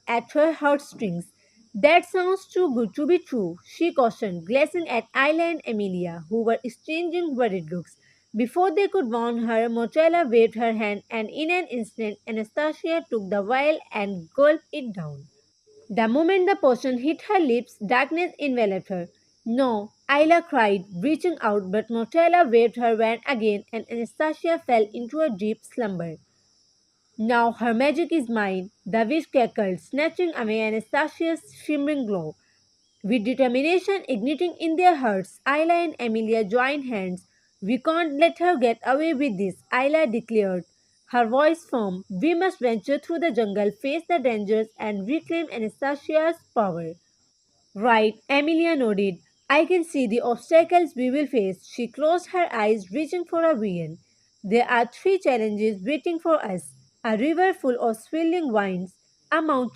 at her heartstrings. That sounds too good to be true, she cautioned, glancing at Ayla and Amelia, who were exchanging worried looks. Before they could warn her, Montella waved her hand, and in an instant, Anastasia took the vial and gulped it down. The moment the potion hit her lips, darkness enveloped her. No, Ayla cried, reaching out, but Montella waved her wand again, and Anastasia fell into a deep slumber. Now her magic is mine, the witch cackled, snatching away Anastasia's shimmering glow. With determination igniting in their hearts, Ayla and Amelia joined hands. We can't let her get away with this, Ayla declared, her voice firm. We must venture through the jungle, face the dangers, and reclaim Anastasia's power. Right, Amelia nodded. I can see the obstacles we will face. She closed her eyes, reaching for a vision. There are three challenges waiting for us: a river full of swirling vines, a mountain